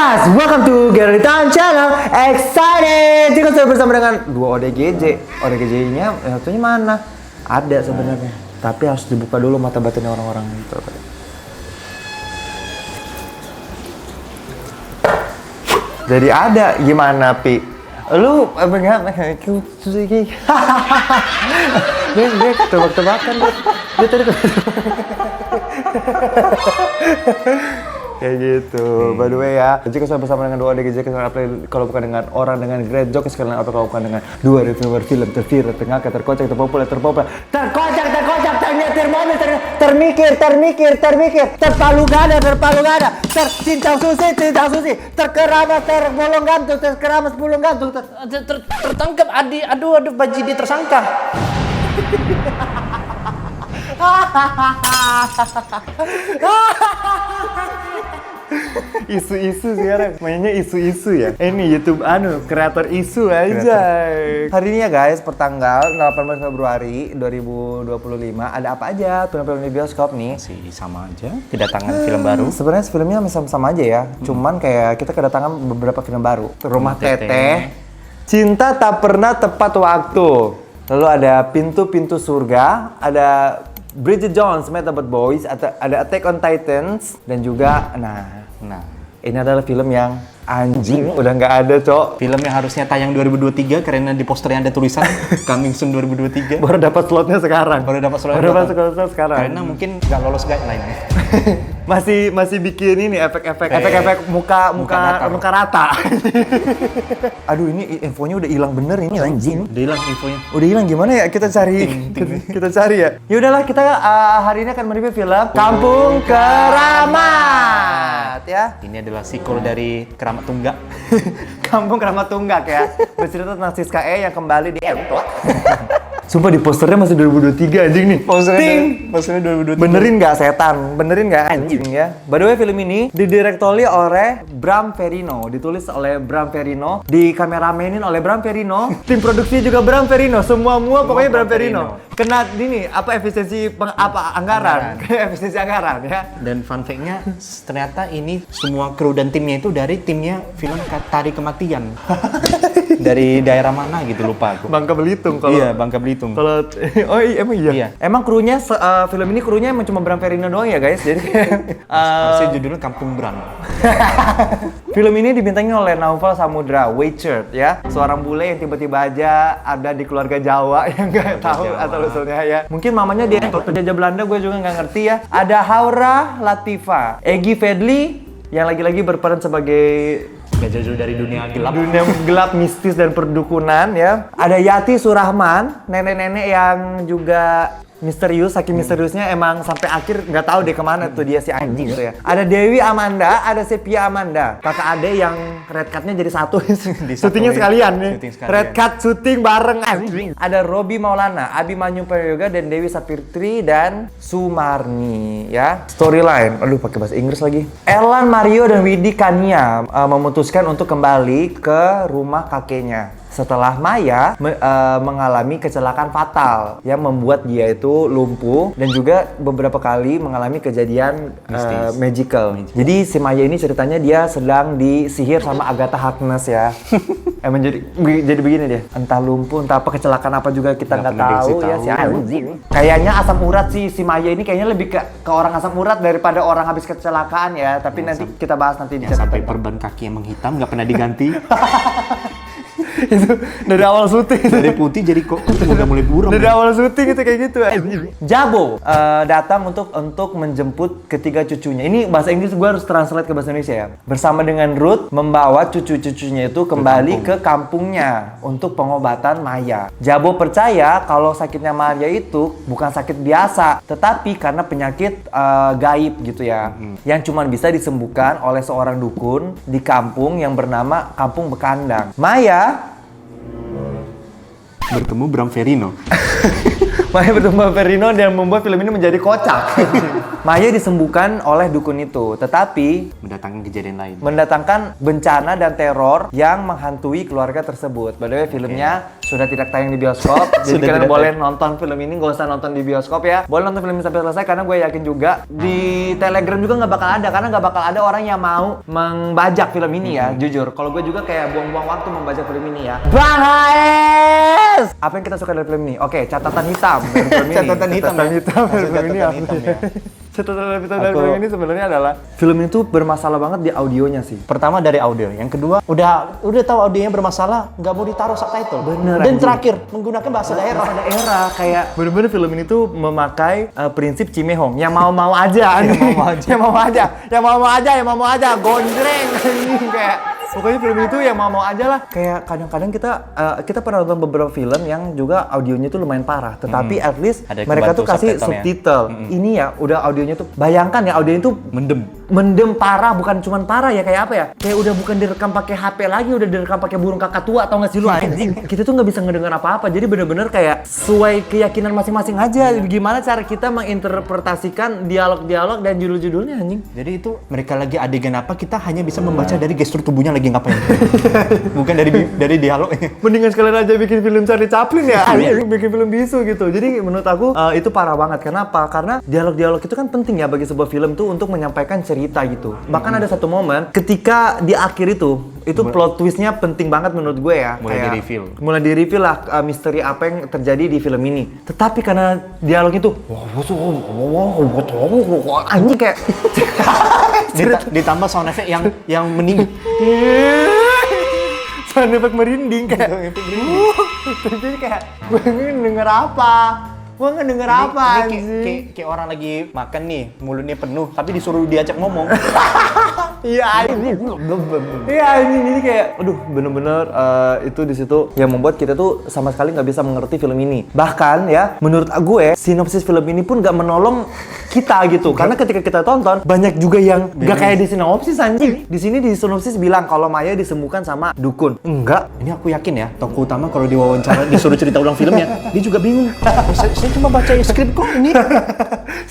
guys, welcome to Gerritan Channel. Excited! Jika saya bersama dengan dua ODGJ. ODGJ-nya satunya mana? Ada sebenarnya, tapi harus dibuka dulu mata batinnya orang-orang itu. Jadi ada gimana, Pi? Lu enggak Suzuki. Dia tebak-tebakan dia tadi. Kayak gitu. By the way ya, jika saya bersama dengan dua ODGJ, kalau bukan dengan orang dengan great joke, sekalian apa kalau bukan dengan dua reviewer film terviral, tengah, terkocak, terpopuler, terkocak, ternyetir mobil, termikir, terpalu gada, tercinta susi, terkeramas, terbolong gantung, terkeramas bolong gantung, tertangkap, aduh, bajidi tersangka. Isu-isu sekarang, mainnya isu-isu ya. Ini YouTube kreator isu aja. Hari ini ya guys, pertanggal 18 Februari 2025, ada apa aja film-film di bioskop nih? Masih sama aja, kedatangan film baru. Sebenarnya filmnya sama-sama aja ya. Cuman kayak kita kedatangan beberapa film baru. Rumah Teteh, Cinta Tak Pernah Tepat Waktu. Lalu ada Pintu-Pintu Surga, ada Bridget Jones, Met the Boys, ada Attack on Titans, dan juga, nah, ini adalah film yang anjing, udah nggak ada, Cok. Film yang harusnya tayang 2023 karena di posternya ada tulisan Coming Soon 2023. Baru dapat slotnya sekarang. Baru dapat slotnya sekarang. Karena mungkin nggak lolos guideline. masih bikin ini efek muka rata. Aduh, ini infonya udah hilang bener ini anjing. Udah hilang infonya. Udah hilang gimana ya? Kita cari. Kita cari ya. Ya udahlah, kita hari ini akan mereview film Kampung Keramat ya. Ini adalah sequel dari Keramat Tunggak. Kampung Keramat Tunggak ya. Bercerita tentang Siska E yang kembali di Entot. Sumpah di posternya masih 2023 anjing nih. Posternya 2023. Benerin nggak setan? Benerin nggak anjing ya? By the way, film ini didirektori oleh Bram Ferrino, ditulis oleh Bram Ferrino, dikameramenin oleh Bram Ferrino, tim produksi juga Bram Ferrino, semua pokoknya Bram Ferrino. Kena ini efisiensi anggaran. Efisiensi anggaran ya. Dan fun fact-nya ternyata ini semua kru dan timnya itu dari timnya film Tari Kematian. Dari daerah mana gitu lupa aku. Bangka Belitung kalau. Iya, Bangka Belitung. Kalau emang iya. Emang krunya film ini krunya emang cuma Bram Ferrino doang ya, guys. Jadi harusnya judulnya Kampung Bram. Film ini dibintangi oleh Naufal Samudra, Weichert ya. Seorang bule yang tiba-tiba aja ada di keluarga Jawa yang nggak tahu asal usulnya ya. Mungkin mamanya dia penjajah Belanda, gue juga nggak ngerti ya. Ada Haura Latifa, Egy Fedli yang lagi-lagi berperan sebagai jauh dari dunia gelap. Dunia gelap, mistis dan perdukunan ya. Ada Yati Surahman, nenek-nenek yang juga misterius, saking misteriusnya emang sampai akhir nggak tahu deh kemana tuh dia si anjing gitu ya. Ada Dewi Amanda, ada Sepia Amanda, kakak ade yang red cut-nya jadi satu. Syutingnya sekalian nih. Red cut syuting bareng anjing. Ada Robi Maulana, Abimanyu Prayoga, dan Dewi Sapitri dan Sumarni ya. Storyline, aduh pakai bahasa Inggris lagi. Elan, Mario, dan Widi Kania memutuskan untuk kembali ke rumah kakeknya setelah Maya mengalami kecelakaan fatal yang membuat dia itu lumpuh dan juga beberapa kali mengalami kejadian magical. Jadi si Maya ini ceritanya dia sedang disihir sama Agatha Harkness ya. Emang jadi begini dia. Entah lumpuh, entah apa kecelakaan apa juga kita nggak tahu ya si anjing. Kayaknya asam urat si Maya ini kayaknya lebih ke orang asam urat daripada orang habis kecelakaan ya. Tapi nanti kita bahas nanti di catatan. Sampai perban kaki yang menghitam nggak pernah diganti. Itu dari awal syuting dari putih jadi kok udah mulai buram dari awal syuting itu kayak gitu. Jabo datang untuk menjemput ketiga cucunya. Ini bahasa Inggris, gue harus translate ke bahasa Indonesia ya. Bersama dengan Ruth membawa cucu-cucunya itu kembali ke kampungnya untuk pengobatan Maya. Jabo percaya kalau sakitnya Maya itu bukan sakit biasa, tetapi karena penyakit gaib gitu ya, yang cuma bisa disembuhkan oleh seorang dukun di kampung yang bernama Kampung Bekandang. Maya bertemu Bram Ferrino. Maya bertemu Bram Ferrino dan membuat film ini menjadi kocak. Maya disembuhkan oleh dukun itu, tetapi mendatangkan kejadian lain. Mendatangkan bencana dan teror yang menghantui keluarga tersebut. By the way, filmnya sudah tidak tayang di bioskop. Jadi Sudah kalian tidak boleh nonton film ini, nggak usah nonton di bioskop ya. Boleh nonton film ini sampai selesai karena gue yakin juga di Telegram juga nggak bakal ada, karena nggak bakal ada orang yang mau membajak film ini ya. Jujur, kalau gue juga kayak buang-buang waktu membajak film ini ya. Bang Haes! Apa yang kita suka dari film ini? Oke, catatan hitam dari film ini. Catatan hitam Catatan ya? hitam dari film ini. Catatan apa hitam sih? ya. Catatan hitam dari film ini sebenarnya adalah film itu bermasalah banget di audionya sih. Pertama dari audio, yang kedua udah tahu audionya bermasalah, nggak mau ditaruh subtitle. Bener, Dan anjing. terakhir menggunakan bahasa daerah. Daerah kayak bener-bener film ini tuh memakai prinsip Cimehong yang mau-mau aja, yang mau aja, yang mau aja, yang mau aja, yang mau aja, gondreng anjing kayak pokoknya film itu yang mau aja lah. Kayak kadang-kadang kita pernah nonton beberapa film yang juga audionya tuh lumayan parah, tetapi at least Ada mereka tuh kebantu kasih subtitle ya. subtitle. Ini ya udah audionya tuh, bayangkan ya audionya tuh mendem parah, bukan cuman parah ya, kayak apa ya? Kayak udah bukan direkam pakai HP lagi, udah direkam pakai burung kakak tua atau nggak sih lu anjing? Kita tuh nggak bisa ngedengar apa-apa, jadi bener-bener kayak sesuai keyakinan masing-masing aja. Gimana cara kita menginterpretasikan dialog-dialog dan judul-judulnya anjing? Jadi itu mereka lagi adegan apa, kita hanya bisa membaca dari gestur tubuhnya lagi ngapain. Bukan dari dialognya. Mendingan sekalian aja bikin film Charlie Chaplin ya, bikin film bisu gitu. Jadi menurut aku itu parah banget. Kenapa? Karena dialog-dialog itu kan penting ya bagi sebuah film tuh untuk menyampaikan cerita gitu. Bahkan ada satu momen ketika di akhir itu plot twistnya penting banget menurut gue ya. Mulai di reveal lah misteri apa yang terjadi di film ini. Tetapi karena dialog itu, anjing kayak ditambah sound effect yang meninggi. sound effect merinding kayak. Tapi kayak gue ini denger apa? Gue nggak denger apa anjing. Kayak orang lagi makan nih, mulutnya penuh, tapi disuruh diajak ngomong. Iya anjing. Iya anjing, jadi kayak aduh bener-bener itu di situ yang membuat kita tuh sama sekali nggak bisa mengerti film ini. Bahkan ya menurut gue sinopsis film ini pun nggak menolong kita gitu. Karena ketika kita tonton banyak juga yang nggak kayak di sinopsis anjing. Di sini di sinopsis bilang kalau Maya disembuhkan sama dukun. Enggak. Ini aku yakin ya, tokoh utama kalau diwawancara disuruh cerita ulang filmnya, dia juga bingung. Saya cuma baca skrip kok ini.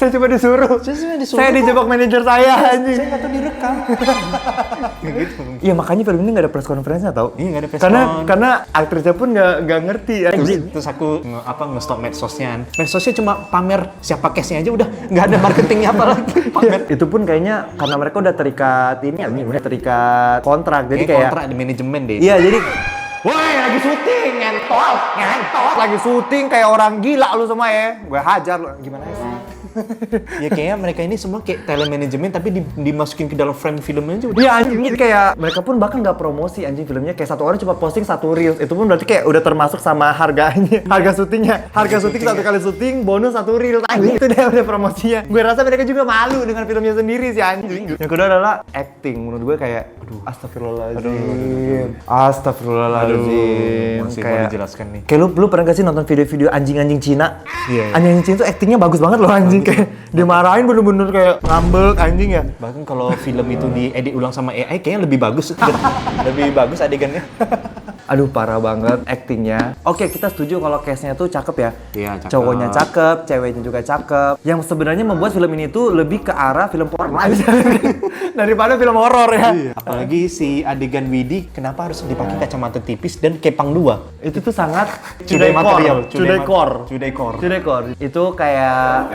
Saya cuma disuruh. Saya dijebak manajer saya anjing. Saya nggak tahu direkam. Iya makanya film ini nggak ada press conference-nya tau. Iya nggak ada press Karena aktrisnya pun nggak ngerti ya. Terus aku nge-stop medsosnya. Medsosnya cuma pamer siapa case-nya aja udah, nggak ada marketingnya apa lagi. Pamer. Itu pun kayaknya karena mereka udah terikat udah terikat kontrak. Jadi kayak kontrak di manajemen deh. iya jadi woi lagi syuting ngentot lagi syuting kayak orang gila lu semua ya. Gue hajar lu gimana sih? Ya kayaknya mereka ini semua kayak talent management tapi dimasukin ke dalam frame filmnya aja udah. Iya anjing, kayak mereka pun bahkan nggak promosi anjing filmnya, kayak satu orang cuma posting satu reels. Itu pun berarti kayak udah termasuk sama harganya, harga syutingnya. Harga syuting satu kali syuting bonus satu reel anjing, itu udah promosinya. Gue rasa mereka juga malu dengan filmnya sendiri sih anjing. Yang kedua adalah acting. Menurut gue kayak astagfirullahaladzim. Masih Kayak mau dijelaskan nih. Kayak lu pernah gak sih nonton video-video anjing-anjing Cina? Iya. Anjing-anjing Cina tuh actingnya bagus banget loh anjing. Kayak dimarahin bener-bener kayak ngambek anjing ya. Bahkan kalau film itu diedit ulang sama AI kayaknya lebih bagus. Lebih bagus adegannya. Aduh parah banget actingnya. Oke kita setuju kalau cast-nya tuh cakep ya. Iya cakep. Cowoknya cakep, ceweknya juga cakep. Yang sebenarnya membuat film ini tuh lebih ke arah film porno daripada film horor ya. Iya. Apalagi si adegan Widi kenapa harus dipakai kacamata tipis dan kepang 2? Itu tuh sangat Cudai material. Cudekor. Itu kayak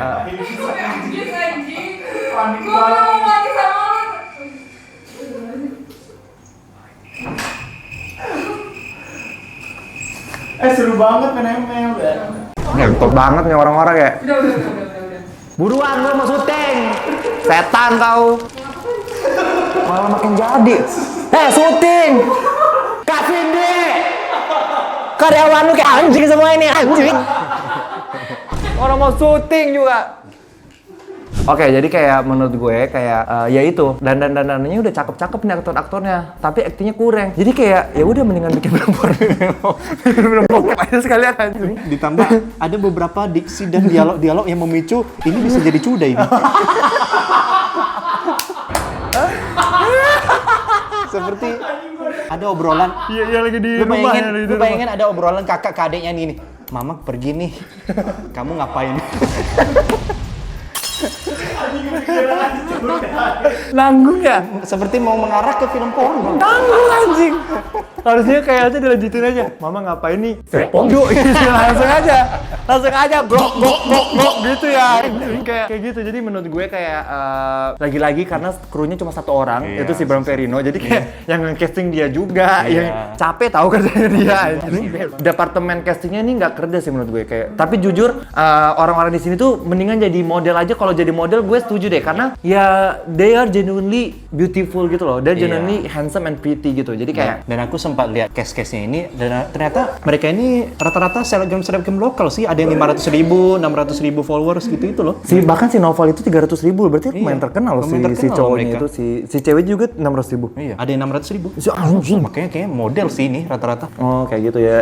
Gua mau mati sama lu. seru banget main ML ya. Ngentot banget nih orang-orang ya. Udah. Buruan lu mau syuting. Setan kau. Malah makin jadi. Syuting. Kak Cindy. Karyawan lu kayak anjing semua ini, anjing. Orang mau syuting juga. Oke, jadi kayak menurut gue kayak ya itu dandanannya udah cakep-cakep nih aktor-aktornya, tapi aktingnya kurang. Jadi kayak ya udah mendingan bikin film porno. Film bokep aja sekalian anjing. Ditambah ada beberapa diksi dan dialog-dialog yang memicu ini bisa jadi cuda ini. Seperti ada obrolan. Iya lagi di Lu rumah. bayangin ada obrolan kakak ke adiknya nih. Mama pergi nih. Kamu ngapain? Nanggung ya? Seperti mau mengarah ke film porno. Nanggung anjing. Harusnya kayaknya dilanjutin aja. Mama ngapain nih? Pondok gitu langsung aja. Langsung aja blok gitu ya. Kayak gitu. Jadi menurut gue kayak lagi-lagi karena krunya cuma satu orang, itu si Bram Ferrino. Jadi kayak yang casting dia juga, yang capek tahu kerjanya dia. Departemen castingnya ini nggak kerja sih menurut gue kayak. Tapi jujur orang-orang di sini tuh mendingan jadi model aja. Kalau jadi model gue setuju deh karena ya they are genuinely beautiful gitu loh. They're genuinely handsome and pretty gitu. Jadi kayak dan aku sempat lihat case-case-nya ini dan ternyata mereka ini rata-rata selebgram lokal sih. Ada yang 500.000, 600.000 followers gitu itu loh. bahkan si Noval itu 300.000 berarti lumayan terkenal loh si cowoknya itu si cewek juga 600.000. Iya, ada yang 600.000. Si anjing. Makanya kayak model sih ini rata-rata. Oh kayak gitu ya.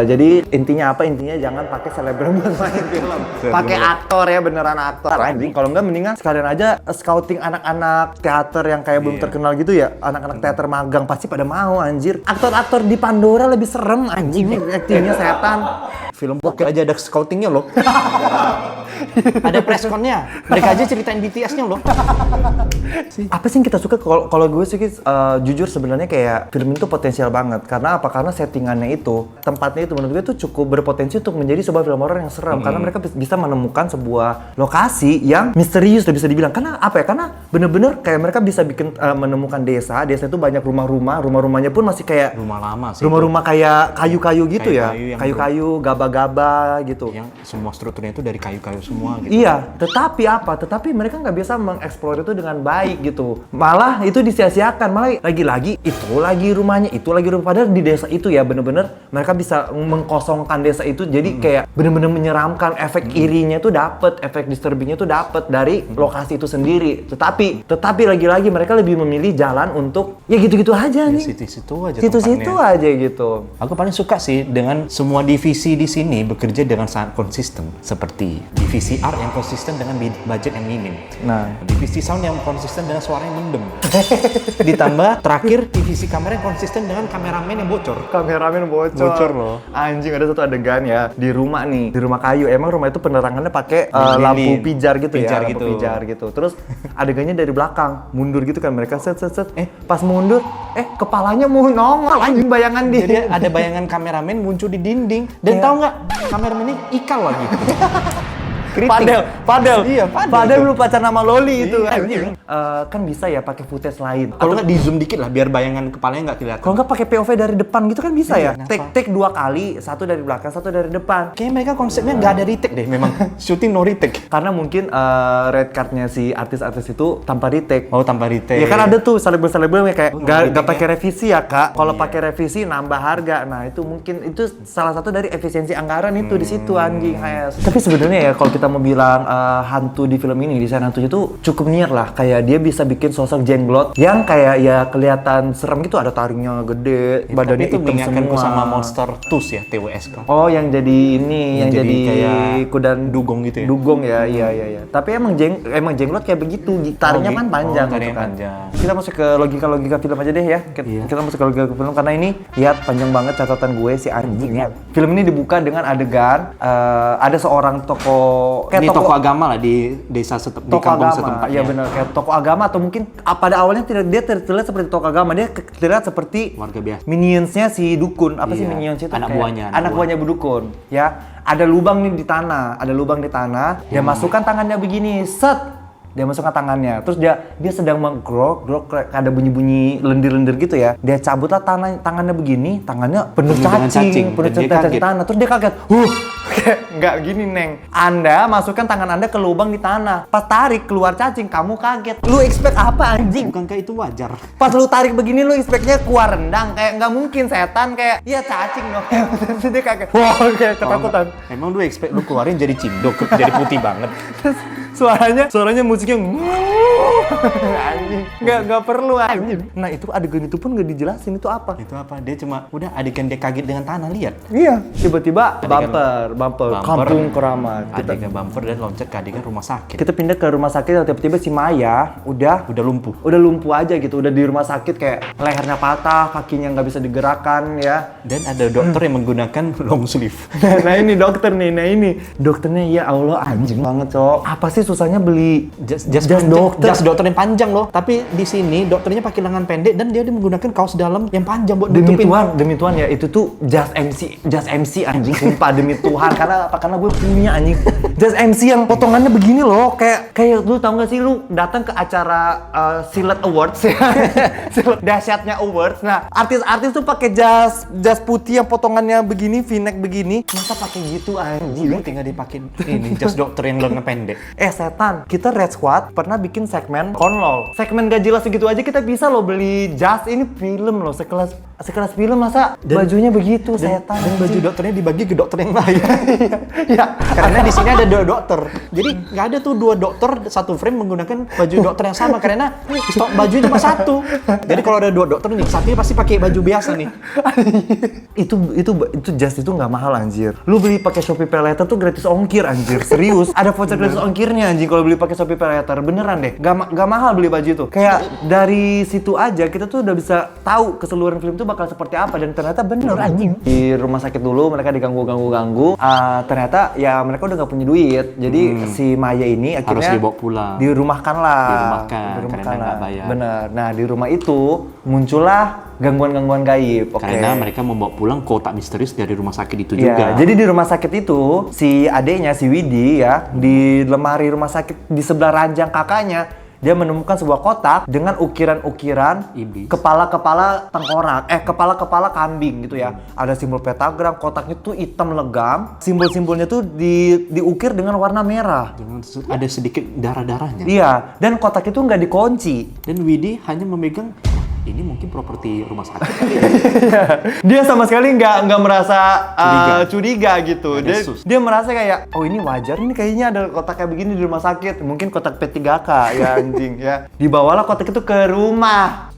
Jadi intinya apa? Intinya jangan pakai selebgram buat main film. Pakai aktor ya, beneran aktor. Anjing. Kalau enggak mendingan sekalian aja scouting anak-anak teater yang kayak belum terkenal gitu ya. Anak-anak teater magang pasti pada mau anjir. Aktor-aktor di Pandora lebih serem anjing. Aktingnya setan. Film bokep aja ada scoutingnya loh. Ada press con-nya. Mereka aja ceritain BTS-nya loh. Apa sih yang kita suka? Kalau gue sih jujur sebenarnya kayak film itu potensial banget. Karena apa? Karena settingannya itu, tempatnya itu menurut gue tuh cukup berpotensi untuk menjadi sebuah film horor yang serem. Karena mereka bisa menemukan sebuah lokasi yang misterius, bisa dibilang. Karena apa ya? Karena bener-bener kayak mereka bisa bikin menemukan desa. Desa itu banyak rumah-rumahnya pun masih kayak rumah lama sih. Rumah-rumah kayak kayu-kayu gitu Kayu-kayu ya. Kayu-kayu, gaba-gaba gitu. Yang semua strukturnya itu dari kayu-kayu semua gitu. Iya, tetapi apa? Tetapi mereka nggak bisa mengeksplor itu dengan baik gitu. Malah itu disia-siakan. Malah lagi-lagi itu lagi rumahnya, itu lagi rumah. Padahal di desa itu ya bener-bener mereka bisa mengkosongkan desa itu. Jadi kayak bener-bener menyeramkan. Efek irinya tuh dapet, efek disturbingnya tuh dapet dari lokasi itu sendiri. Tetapi lagi-lagi mereka lebih memilih jalan untuk ya gitu-gitu aja nih. Situ-situ aja Situ-situ tempatnya. aja gitu. Aku paling suka sih dengan semua divisi di sini bekerja dengan sangat konsisten. Seperti divisi art yang konsisten dengan budget yang minim. Nah, Divisi sound yang konsisten dengan suara yang mendem. Ditambah terakhir divisi kamera yang konsisten dengan kameramen yang bocor. kameramen bocor. Bocor loh. Anjing, ada satu adegan ya di rumah nih, di rumah kayu. Emang rumah itu penerangannya pakai lampu pijar gitu ya, lampu pijar gitu. Terus adegannya dari belakang, mundur gitu kan mereka set. Pas mundur, kepalanya mau nongol anjing bayangan dia. Jadi ada bayangan kameramen muncul di dinding. Dan tahu nggak, kameramennya ikal lagi. Kritik. Padel. Iya, Padel lu pacar nama Loli itu. Iya, Anjing. Kan bisa ya pakai footage lain. Kalau nggak di zoom dikit lah biar bayangan kepalanya nggak kelihatan. Kalau nggak pakai POV dari depan gitu kan bisa ya. Kenapa? Take 2 kali, satu dari belakang, satu dari depan. Kayaknya mereka konsepnya nggak ada retake deh memang. Shooting no retake. Karena mungkin red card-nya si artis-artis itu tanpa retake. Oh, tanpa retake. Ya kan ada tuh selebgram yang kayak nggak retake pakai revisi ya kak. Kalau pakai revisi nambah harga. Nah itu mungkin itu salah satu dari efisiensi anggaran itu di situ anjing. Tapi sebenarnya ya kalau kita mau bilang hantu di film ini, desain hantunya tuh cukup niat lah. Kayak dia bisa bikin sosok jenglot yang kayak ya kelihatan serem gitu. Ada taringnya gede, badannya itu hitam mengingatkanku semua. sama Monster Tooth ya, TWS kan. Oh yang jadi ini, yang jadi kayak kuda dugong gitu ya. Dugong ya, iya. Tapi emang jenglot kayak begitu, gitarnya kan panjang gitu taringnya kan. panjang. Kita masuk ke logika film aja deh ya. Kita masuk ke logika film karena ini lihat panjang banget catatan gue si anjing ya. Film ini dibuka dengan adegan ada seorang tokoh Ini toko agama lah di desa di tokoh kampung agama. setempat. Iya benar, kayak tokoh agama atau mungkin pada awalnya dia terlihat seperti tokoh agama, dia terlihat seperti Warga biasa. minionsnya si dukun. Apa sih Iya. minions itu? Anak Kayak buahnya, anak buahnya Bu Dukun. Ya, ada lubang nih di tanah, dia masukkan tangannya begini, set. Dia masukkan tangannya, terus dia sedang menggrok ada bunyi-bunyi lendir-lendir gitu ya. Dia cabutlah tangannya begini, tangannya penuh cacing, penuh cacing tanah. Terus dia kaget, kayak nggak gini neng. Anda masukkan tangan Anda ke lubang di tanah, pas tarik keluar cacing, kamu kaget. Lu expect apa anjing? Bukankah itu wajar? Pas lu tarik begini lu expectnya keluar rendang, kayak nggak mungkin setan kayak ya cacing dong. Terus dia kaget, wah kayak ketakutan. Emang lu expect lu keluarin jadi cindok, jadi putih banget. Terus suaranya musiknya anjing, nggak perlu anjing. Nah itu adegan itu pun nggak dijelasin itu apa. Itu apa? Dia cuma udah adegan dia kaget dengan tanah, lihat. Iya, tiba-tiba bumper kampung keramat. Adegan bumper dan loncat ke adegan rumah sakit. Kita pindah ke rumah sakit, tiba-tiba si Maya udah lumpuh aja gitu, udah di rumah sakit kayak lehernya patah, kakinya nggak bisa digerakkan ya. Dan ada dokter yang menggunakan long sleeve. Nah ini dokternya ya Allah anjing banget cok. Apa sih susahnya beli jas dokter. jas dokter yang panjang loh. Tapi di sini dokternya pakai lengan pendek dan dia menggunakan kaos dalam yang panjang buat nutupin. Demi Tuhan ya, itu tuh jas MC anjing, sumpah demi Tuhan. Karena apa? Karena gue punya anjing. Jas MC yang potongannya begini loh, kayak lu tau gak sih lu datang ke acara Silat Awards ya. Silat dahsyatnya awards. Nah, artis-artis tuh pakai jas putih yang potongannya begini, V-neck begini. Masa pakai gitu anjing? Lu tinggal dipakai ini jas dokter yang lengan pendek. Setan, kita Red Squad pernah bikin segmen konlol. Segmen gak jelas segitu aja kita bisa loh beli jas, ini film loh, sekelas film masa bajunya begitu, setan. Dan baju dokternya dibagi ke dokter yang lain. Ya, Karena di sini ada 2 dokter. Jadi nggak ada tuh 2 dokter satu frame menggunakan baju dokter yang sama karena stok baju cuma 1. Jadi kalau ada 2 dokter nih, satunya pasti pakai baju biasa nih. itu jas itu nggak mahal anjir. Lu beli pakai Shopee Paylater tuh gratis ongkir anjir, serius. Ada voucher gratis ongkirnya anjing kalau beli pakai Shopee Paylater, beneran deh. Gak mahal beli baju itu. Kayak dari situ aja kita tuh udah bisa tahu keseluruhan film tuh bakal seperti apa, dan ternyata bener anjing. Di rumah sakit dulu mereka diganggu, ternyata ya mereka udah nggak punya duit. Jadi si Maya ini akhirnya Harus dibawa pulang. dirumahkan lah. Karena nggak bayar. Bener. Nah di rumah itu muncullah gangguan-gangguan gaib. Karena mereka membawa pulang kotak misterius dari rumah sakit itu Iya, juga. jadi di rumah sakit itu si adeknya si Widi ya, di lemari rumah sakit di sebelah ranjang kakaknya dia menemukan sebuah kotak dengan ukiran-ukiran Iblis. kepala-kepala tengkorak, kepala-kepala kambing gitu ya. Ada simbol pentagram, kotaknya tuh hitam legam, simbol-simbolnya tuh diukir dengan warna merah. Ada sedikit darah-darahnya. Iya, dan kotak itu nggak dikunci. Dan Widi hanya memegang, ini mungkin properti rumah sakit kali ya. Dia sama sekali nggak merasa curiga gitu. Dia merasa kayak, oh ini wajar, ini kayaknya ada kotak kayak begini di rumah sakit. Mungkin kotak P3K ya anjing ya. Dibawalah kotak itu ke rumah.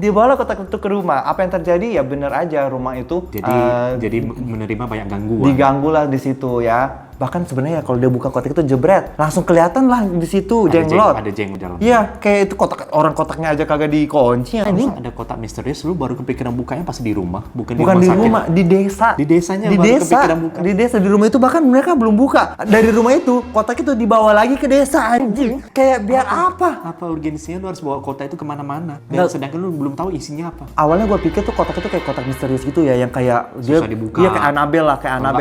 Apa yang terjadi? Ya bener aja, rumah itu Jadi menerima banyak gangguan. diganggu lah di situ ya. Bahkan sebenarnya kalau dia buka kotak itu jebret, langsung kelihatan lah di situ jenglot. Ada jenglot dalam. Iya, kayak itu kotaknya aja kagak dikunci anjing. Ada kotak misterius, lu baru kepikiran bukanya pas di rumah, bukan di Bukan rumah di sakit. rumah, di desa. Di desanya Di baru desa, kepikiran buka. di desa, di rumah itu bahkan mereka belum buka. Dari rumah itu, kotak itu dibawa lagi ke desa anjing. Kayak biar apa? Apa urgensinya lu harus bawa kotak itu kemana-mana? Dan sedangkan lu belum tahu isinya apa. Awalnya gue pikir tuh kotak itu kayak kotak misterius gitu ya, yang kayak Susah dibuka. Iya kayak Annabelle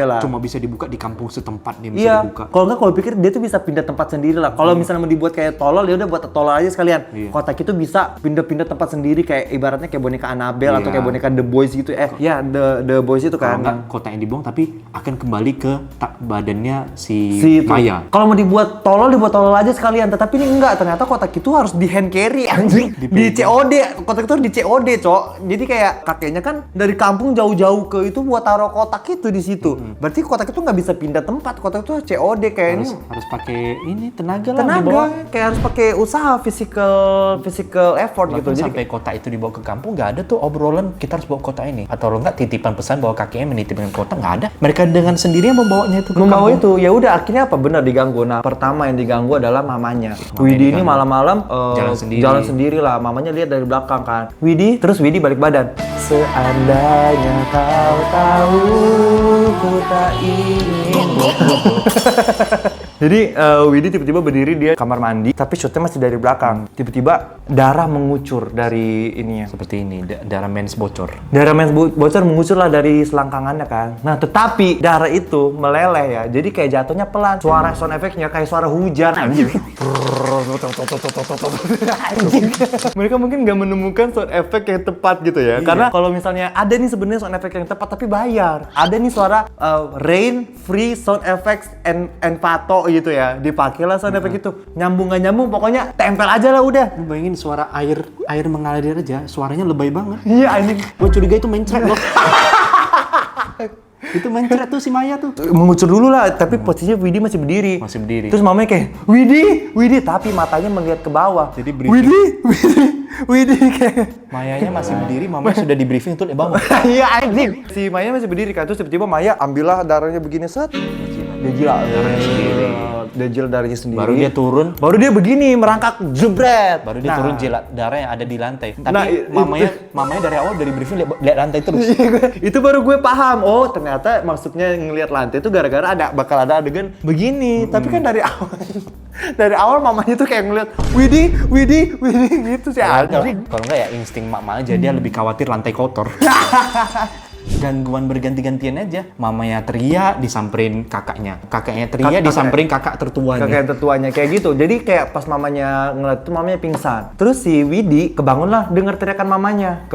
lah, Cuma bisa dibuka di kampung setempat dia bisa Iya, dibuka. kalau nggak, kalau pikir dia tuh bisa pindah tempat sendiri lah. Kalau misalnya mau dibuat kayak tolol, ya udah buat tolol aja sekalian. Iya. Kotak itu bisa pindah-pindah tempat sendiri, kayak ibaratnya kayak boneka Annabelle atau Iya. kayak boneka The Boys gitu. The Boys itu Kalau kan. nggak kotak yang dibuang tapi akan kembali ke badannya si itu. Maya. Kalau mau dibuat tolol aja sekalian. Tetapi ini enggak, ternyata kotak itu harus di hand carry anjing. Di COD, kotak itu harus di COD, Cok. Jadi kayak kakeknya kan dari kampung jauh-jauh ke itu buat taruh kotak itu di situ. Berarti kotak itu nggak bisa pindah tempat. Kotak itu COD kayak ini. Harus pakai ini tenaga lah dibawa. Tenaga, kayak harus pakai usaha physical effort gitu. Bahkan Jadi sampai kotak itu dibawa ke kampung nggak ada tuh obrolan kita harus bawa kotak ini, atau lo nggak titipan pesan bahwa kakeknya menitipkan kotak, nggak ada. Mereka dengan sendirinya membawanya itu ke membawa kampung. itu, ya udah akhirnya apa benar diganggu. Nah pertama yang diganggu adalah mamanya. Widi ini malam-malam jalan sendiri lah. Mamanya lihat dari belakang kan. Terus Widi balik badan. Seandainya kau tahu ku tak ingin. Jadi Widi tiba-tiba berdiri, dia kamar mandi, tapi shotnya masih dari belakang. Tiba-tiba darah mengucur dari ininya. Seperti ini, darah mens bocor. Darah mens bocor mengucur lah dari selangkangannya kan. Nah tetapi darah itu meleleh ya, jadi kayak jatuhnya pelan. Suara sound effect-nya kayak suara hujan anjing. Mereka mungkin nggak menemukan sound effect yang tepat gitu ya. Karena kalau misalnya ada nih sebenarnya sound effect yang tepat tapi bayar. Ada nih suara rain free sound effects and pato gitu ya. Dipakailah sound effect itu. Nyambung nggak nyambung pokoknya tempel aja lah udah. Lu bayangin suara air mengalir aja, suaranya lebay banget. Iya anjing. Gue curiga itu mencret loh. Itu mencret tuh si Maya tuh. Mengucur dulu lah, tapi posisinya Widi masih berdiri. Masih berdiri. Terus mamanya kayak, Widi, tapi matanya melihat ke bawah. Jadi briefing. Widi kayak. Mayanya masih berdiri, mamanya sudah di briefing untuk bangun. Iya anjing. Si Maya masih berdiri kan, terus tiba-tiba Maya ambillah darahnya begini set. Dia gila. Darahnya sendiri. Dia gila darahnya sendiri. Baru dia turun. Baru dia begini merangkak jebret. Baru dia turun jilat darah yang ada di lantai. Tapi Nah, mamanya dari awal dari briefing lihat lantai terus. Itu baru gue paham. Oh, ternyata maksudnya ngelihat lantai itu gara-gara bakal ada adegan begini. Tapi kan dari awal dari awal mamanya tuh kayak ngeliat Widi gitu sih. Kalau enggak ya insting mama aja, dia lebih khawatir lantai kotor. Gangguan berganti-gantian aja. Mamanya teriak, disamperin kakaknya. Kakaknya teriak, disamperin kakak tertuanya. Kakak yang tertuanya kayak gitu. Jadi kayak pas mamanya ngeliat itu mamanya pingsan. Terus si Widi kebangun lah denger teriakan mamanya.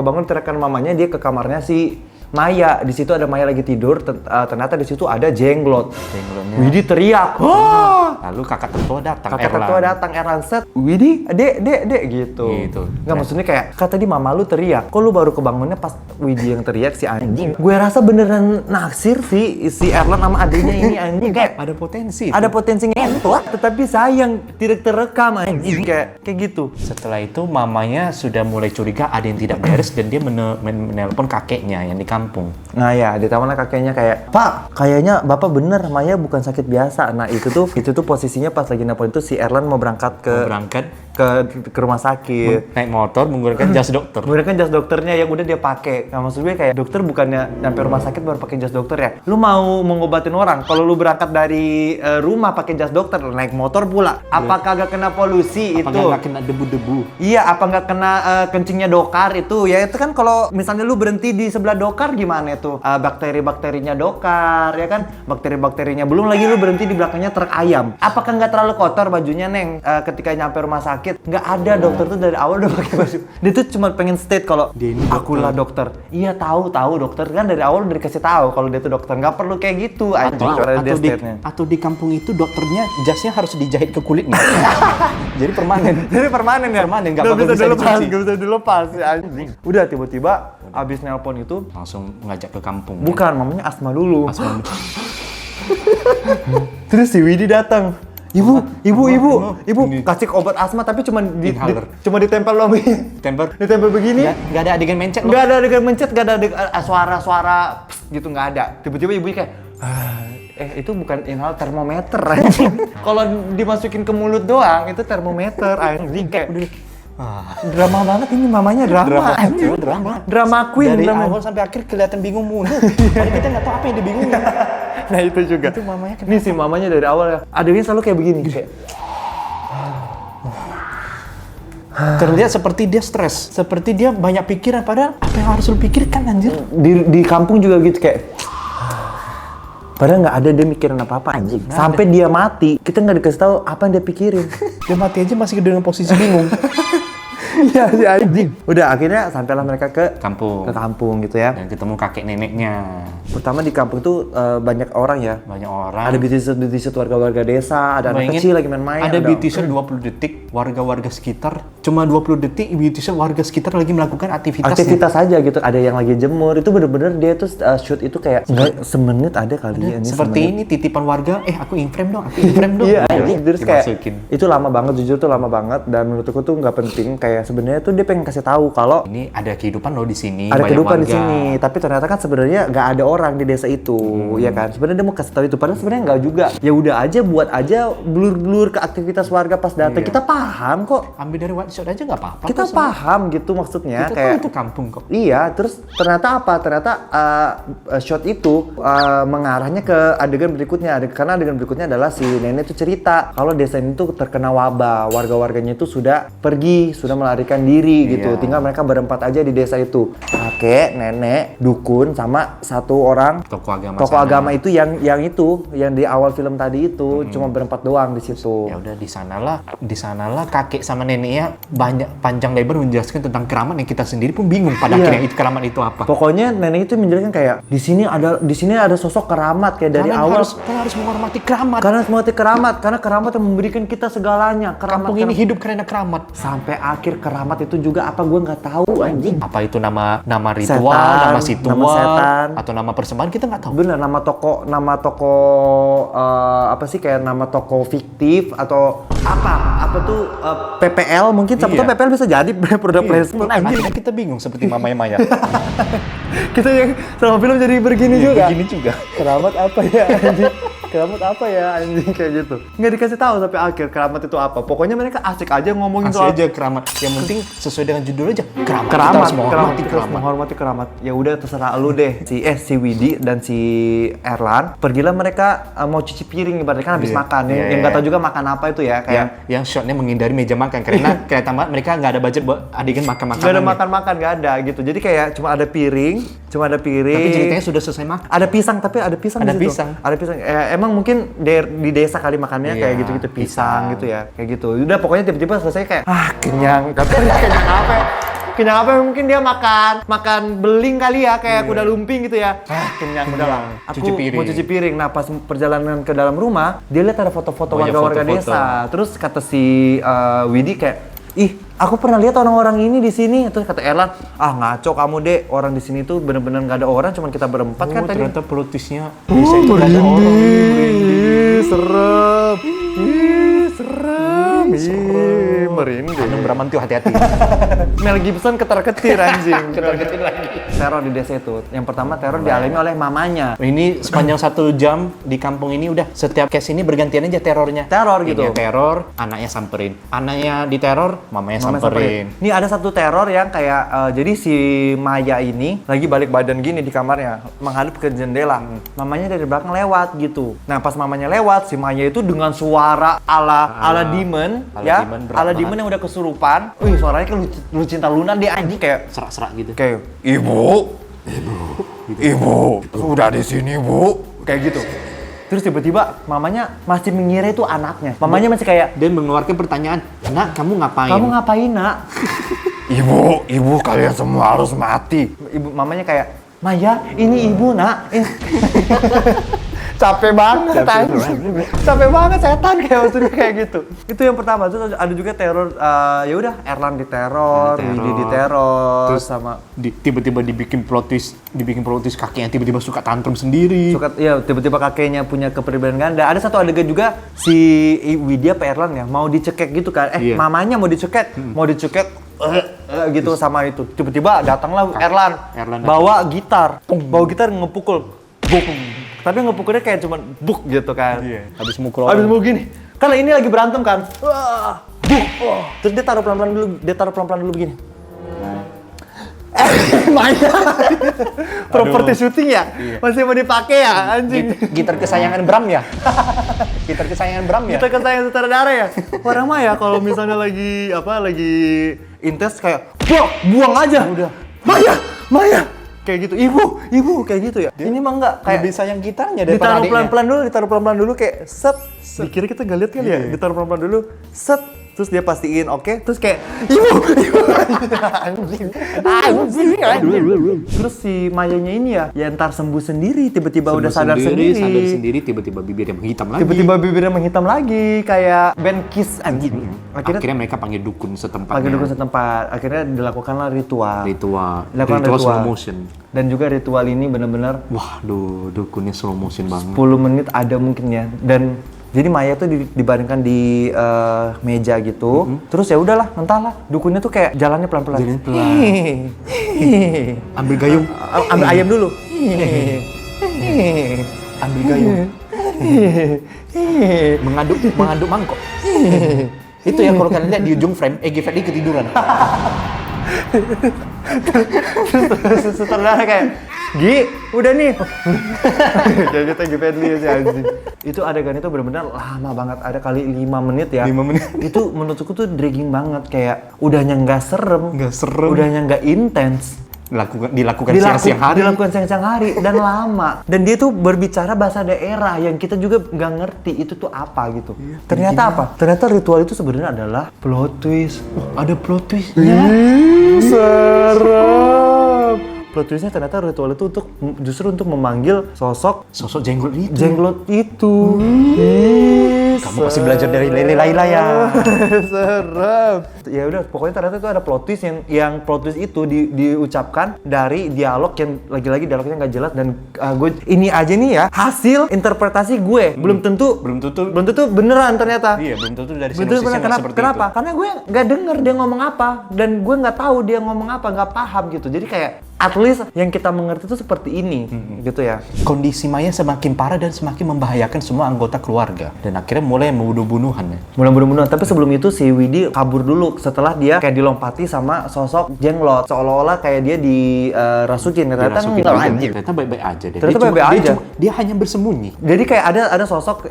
Dia ke kamarnya si Maya. Di situ ada Maya lagi tidur. Ternyata di situ ada Jenglot. Jenglotnya. Widi teriak. Wah! Lalu kakak tertua datang. Kakak tertua datang, Erlan set. Widi, dek gitu. Gitu. Nggak, maksudnya kayak, kata tadi mama lu teriak. Kok lu baru kebangunnya pas Widi yang teriak si anjing. Gue rasa beneran naksir si Erlan sama adiknya ini anjing. Kayak Ada potensi. ada potensi ngentot, tetapi sayang tidak terekam anjing. Kayak gitu. Setelah itu mamanya sudah mulai curiga ada yang tidak beres dan dia menelpon kakeknya yang di kampung. Nah ya, di taman kakeknya kayak, Pak, kayaknya Bapak bener, Maya bukan sakit biasa. Nah itu tuh posisinya pas lagi nelpon itu si Erlan mau berangkat ke rumah sakit. Naik motor menggunakan jas dokter. Menggunakan jas dokternya yang udah dia pakai. Nah maksud gue kayak dokter bukannya nyampe rumah sakit baru pakai jas dokter ya? Lu mau mengobatin orang, kalau lu berangkat dari rumah pakai jas dokter, naik motor pula. Apakah gak kena polusi itu? Apakah nggak kena debu-debu? Iya, apa nggak kena kencingnya dokar itu? Ya itu kan kalau misalnya lu berhenti di sebelah dokar gimana itu? Bakteri-bakterinya dokar, ya kan? Bakteri-bakterinya. Belum lagi lu berhenti di belakangnya truk ayam. Apakah nggak terlalu kotor bajunya, Neng? Ketika nyampe rumah sakit, nggak ada, dokter tuh dari awal udah pakai baju. Dia tuh cuma pengen state kalau akulah dokter. Iya tahu dokter kan dari awal udah dikasih tahu kalau dia tuh dokter. Nggak perlu kayak gitu. Atau di kampung itu dokternya jasnya harus dijahit ke kulitnya. Jadi permanen. Jadi permanen ya? Permanen, nggak bisa dilepas, dicuci. nggak bisa dilepas ya anjing. Udah tiba-tiba abis nelpon itu Langsung ngajak ke kampung. bukan, mamanya asma dulu. Asma. Terus si Widi datang. Ibu, Ini. kasih obat asma tapi cuma Inhaler. cuma ditempel doang begini. Ditempel begini. Nggak ada adegan mencet loh. Nggak ada adegan mencet, nggak ada suara-suara gitu, nggak ada. Tiba-tiba ibu kayak, itu bukan inhal, termometer anjing. Kalau dimasukin ke mulut doang, itu termometer anjing. Kayak drama banget ini, mamanya drama. Drama queen. Dari drama. awal sampai akhir kelihatan bingung mulu. Padahal kita nggak tahu apa yang dibingungin. Nah itu juga. Itu mamanya kenapa? Nih si mamanya dari awal ya. Adanya selalu kayak begini. Kayak, Terlihat seperti dia stres, seperti dia banyak pikiran. Padahal apa yang harus lu pikirkan anjir? di kampung juga gitu kayak. Padahal nggak ada dia mikirin apa-apa anjing. Sampai dia mati, kita nggak dikasih tahu apa yang dia pikirin. Dia mati aja masih dengan posisi bingung. Iya si anjing. Udah akhirnya sampailah mereka ke kampung gitu ya. Dan ketemu kakek neneknya. Pertama di kampung itu banyak orang ya. Banyak orang. Ada beauty warga-warga desa, ada anak kecil lagi main-main. Ada beauty shoot 20 detik, warga-warga sekitar. Cuma 20 detik beauty shoot warga sekitar lagi melakukan aktivitas aja gitu. Ada yang lagi jemur. Itu bener-bener dia tuh shoot itu kayak nggak semenit ada kali ya. Seperti ini titipan warga, aku in frame dong. Iya, terus kayak dimasukin. itu lama banget, jujur tuh lama banget, dan menurutku tuh nggak penting. Kayak sebenarnya tuh dia pengen kasih tahu kalau ini ada kehidupan loh di sini, ada banyak kehidupan warga. di sini, tapi ternyata kan sebenarnya nggak ada orang di desa itu, ya kan? Sebenarnya dia mau kasih tahu itu, padahal sebenarnya nggak juga. Ya udah aja, buat aja blur-blur ke aktivitas warga pas datang. Kita paham kok. Ambil dari one shot aja nggak apa-apa. Kita paham gitu maksudnya. Kita kayak tahu itu kampung kok. Iya, terus ternyata apa? Ternyata shot itu mengarahnya ke adegan berikutnya. Karena adegan berikutnya adalah si nenek itu cerita kalau desa ini tuh terkena wabah. Warga-warganya itu sudah pergi, sudah melarikan diri gitu. Tinggal mereka berempat aja di desa itu. Kakek, nenek, dukun, sama satu orang tokoh agama itu yang di awal film tadi itu cuma berempat doang di situ. Ya udah di sanalah kakek sama neneknya banyak panjang lebar menjelaskan tentang keramat yang kita sendiri pun bingung pada akhirnya itu keramat itu apa. Pokoknya nenek itu menjelaskan kayak di sini ada sosok keramat kayak dari awal. Kalian harus menghormati keramat. Karena menghormati keramat, karena keramat yang memberikan kita segalanya. Kampung ini hidup karena keramat. Sampai akhir keramat itu juga apa gue nggak tahu anjing. Apa itu nama ritual, Setan, nama situan, nama setan, atau nama persembahan kita nggak tahu. Bener, nama toko apa sih, kayak nama toko fiktif atau apa tuh PPL mungkin. Siapa tuh PPL bisa jadi produk placement. Akhirnya kita bingung seperti Mamanya Maya. Kita yang sama film jadi begini juga. Begini juga. Keramat apa ya anjing? Keramat apa ya anjing kayak gitu. Nggak dikasih tahu sampai akhir keramat itu apa. Pokoknya mereka asik aja ngomongin Asli soal aja keramat. Yang penting sesuai dengan judul aja. Keramat. Kita keramat, harus menghormati terus keramat. menghormati keramat. Ya udah terserah lu deh. Si Widi dan si Erlan pergilah mereka mau cuci piring ibaratnya kan habis Iya. makan. Iya, Yang nggak iya. tahu juga makan apa itu ya kayak Yang shotnya menghindari meja makan karena kelihatan banget mereka nggak ada budget buat adegan makan-makan. nggak ada makan-makan, nggak ada gitu. Jadi kayak cuma ada piring. Tapi ceritanya sudah selesai makan. ada pisang, tapi ada pisang Ada di situ. pisang. Ada pisang. Emang mungkin di desa kali makannya Iya, kayak gitu-gitu pisang pisang. gitu ya. Kayak gitu. Udah pokoknya tiba-tiba selesai kayak kenyang. Katanya kenyang apa? Ya? Kenyang apa? Mungkin dia makan beling kali ya kayak kuda lumping gitu ya. Kenyang udahlah. Aku Cuci piring. mau cuci piring. Nah, pas perjalanan ke dalam rumah, dia lihat ada foto-foto Oh, iya, warga-warga foto-foto. desa. Terus kata si Widi kayak, "Ih, aku pernah lihat orang-orang ini di sini." Terus kata Erlan, "Ah, ngaco kamu, Dek. Orang di sini tuh bener-bener nggak ada orang, cuman kita berempat kan tadi." Ternyata plot twist-nya desa itu nggak ada orang. Ih, serem. Ih, serem. Ih, merinding. Hanum Bramantio hati-hati. Mel Gibson ketar-ketir anjing. Ketar-ketir lagi. Teror di desa itu. Yang pertama teror dialami oleh mamanya. Ini sepanjang 1 jam di kampung ini udah setiap case ini bergantian aja terornya. Teror gitu. Ini teror, anaknya samperin. Anaknya diteror, mamanya Mama samperin. Ini ada satu teror yang kayak jadi si Maya ini lagi balik badan gini di kamarnya menghadap ke jendela. Mamanya dari belakang lewat gitu. Nah, pas mamanya lewat, si Maya itu dengan suara ala demon ya. demon, berat Ala banget. demon yang udah kesurupan. Wih, suaranya kayak lu cinta Luna dia anjing kayak Serak-serak gitu. Ibu, sudah di sini, Bu. Kayak gitu. Terus tiba-tiba mamanya masih mengira itu anaknya. Mamanya masih kayak, Dan mengeluarkan pertanyaan, "Nak, kamu ngapain?" "Kamu ngapain, Nak?" Ibu, kalian semua harus mati. Ibu, mamanya kayak, "Maya, ini ibu, Nak." Capek banget, capek banget setan kayak maksudnya kayak gitu. Itu yang pertama. Terus ada juga teror, ya udah Erlan diteror, Widi diteror, Terus sama tiba-tiba dibikin plot twist kakeknya tiba-tiba suka tantrum sendiri. suka ya tiba-tiba kakeknya punya kepribadian ganda. Ada satu adegan juga si Widya Pak Erlan ya mau dicekek gitu kan. Iya. Mamanya mau dicekek gitu sama itu. Tiba-tiba datanglah Erlan Erlan bawa gitar. Bawa gitar ngepukul. Buk. Tapi ngepukulnya kayak cuman buk gitu kan. Habis mukul Habis orang. mau gini. Karena ini lagi berantem kan. Wah, buk. Terus dia taruh pelan-pelan dulu begini. Maya. Properti syuting ya? Masih mau dipakai ya anjing? Gitar kesayangan Bram ya? Gitar kesayangan Bram ya? Kita kesayang sutradara ya? Orang mah ya kalau misalnya lagi intens kayak buang aja. Udah. Maya. Kayak gitu. Ibu kayak gitu ya. Ini mah enggak kayak Lebih sayang gitarnya daripada ditaruh adiknya. pelan-pelan dulu kayak set. Dikira kita nggak lihat kali ya. Ditaruh pelan-pelan dulu. Set. Terus dia pastiin oke. Terus kayak ibu. Anjing. Terus si Mayanya ini ya ntar sembuh sendiri. Tiba-tiba udah sadar sendiri. Tiba-tiba bibirnya menghitam lagi. Tiba-tiba bibirnya menghitam lagi kayak Ben Kiss anjing. Akhirnya mereka panggil dukun setempatnya. Panggil dukun setempat. Akhirnya dilakukanlah ritual. Dilakukan Ritual slow ritual. motion. Dan juga ritual ini benar-benar Waduh, dukunnya slow motion banget. 10 menit ada mungkin ya. Dan jadi Maya tuh dibaringkan di meja gitu. Terus ya udahlah, entahlah. Dukunnya tuh kayak jalannya pelan-pelan. Jalannya pelan. Ambil gayung. Ambil ayam dulu. Ambil gayung. Mengaduk mangkok. Itu yang kalau kalian lihat di ujung frame, Egy Freddy ketiduran. Sutradara kayak, "Gi, udah nih." Kayak gitu Gi Fedli sih anjing. Itu adegan itu benar-benar lama banget, ada kali 5 menit ya. 5 menit. Itu menurutku tuh dragging banget, kayak udahnya nggak serem. Udahnya nggak intens. Dilakukan siang-siang hari. Dilakukan siang-siang hari dan lama. Dan dia tuh berbicara bahasa daerah yang kita juga nggak ngerti itu tuh apa gitu. Ternyata apa? Ternyata ritual itu sebenarnya adalah plot twist. Ada plot twistnya. Serem. Plot twistnya ternyata ritual itu justru untuk memanggil sosok Jenglot itu. jenglot itu. Kamu pasti belajar dari Lele Laila ya. Serem. Ya udah, pokoknya ternyata itu ada plot twist yang plot twist itu diucapkan dari dialog yang lagi-lagi dialognya nggak jelas dan gue ini aja nih ya hasil interpretasi gue belum tentu beneran ternyata. Iya, belum tentu dari Betul, sinopsisnya nggak seperti kenapa? itu. Karena gue nggak denger dia ngomong apa dan gue nggak tahu dia ngomong apa, nggak paham gitu. Jadi kayak at least yang kita mengerti itu seperti ini, gitu ya. Kondisi Maya semakin parah dan semakin membahayakan semua anggota keluarga. Dan akhirnya mulai membunuh-bunuhan ya. Mudah-mudahan. Tapi sebelum itu si Widi kabur dulu setelah dia kayak dilompati sama sosok Jenglot. Seolah-olah kayak dia dirasukin. Ternyata Dirasukin enggak aja. anjir. Ternyata baik-baik aja deh. Ternyata baik-baik aja. Dia hanya bersembunyi. Jadi kayak ada sosok